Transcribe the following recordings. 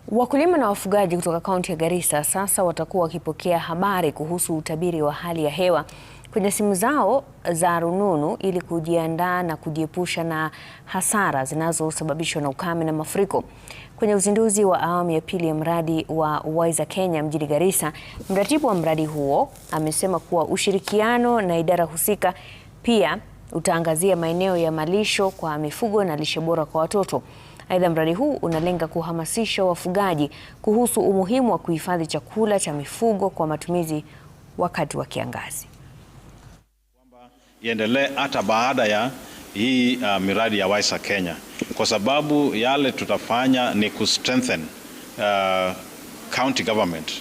Wakulima na wafugaji kutoka kaunti ya Garissa sasa watakuwa wakipokea habari kuhusu utabiri wa hali ya hewa kwenye simu zao za rununu ili kujiandaa na kujiepusha na hasara zinazosababishwa na ukame na mafuriko. Kwenye uzinduzi wa awamu ya pili ya mradi wa Wiser Kenya mjini Garissa, mratibu wa mradi huo amesema kuwa ushirikiano na idara husika pia utaangazia maeneo ya malisho kwa mifugo na lishe bora kwa watoto. Aidha, mradi huu unalenga kuhamasisha wafugaji kuhusu umuhimu wa kuhifadhi chakula cha mifugo kwa matumizi wakati wa kiangazi. Iendelee hata baada ya hii miradi ya Wiser Kenya, kwa sababu yale tutafanya ni kustrengthen county government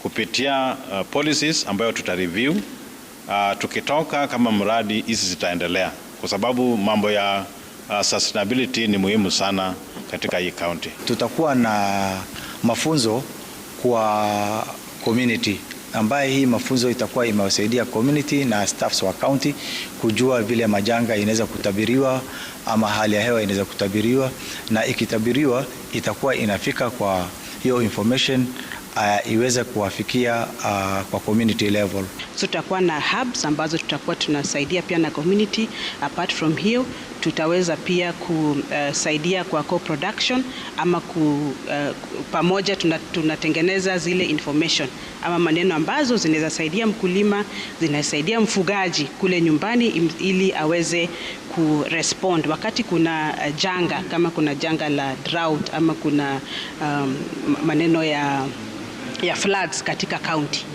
kupitia policies ambayo tutareview tukitoka kama mradi hizi zitaendelea, kwa sababu mambo ya sustainability ni muhimu sana katika hii county. Tutakuwa na mafunzo kwa community ambaye hii mafunzo itakuwa imewasaidia community na staffs wa county kujua vile majanga inaweza kutabiriwa ama hali ya hewa inaweza kutabiriwa, na ikitabiriwa itakuwa inafika kwa hiyo information iweze kuwafikia kwa community level. So tutakuwa na hubs ambazo tutakuwa tunasaidia pia na community. Apart from hiyo, tutaweza pia kusaidia kwa co-production ama pamoja tunatengeneza zile information ama maneno ambazo zinaweza saidia mkulima, zinasaidia mfugaji kule nyumbani ili aweze kurespond wakati kuna janga, kama kuna janga la drought ama kuna maneno ya floods katika county.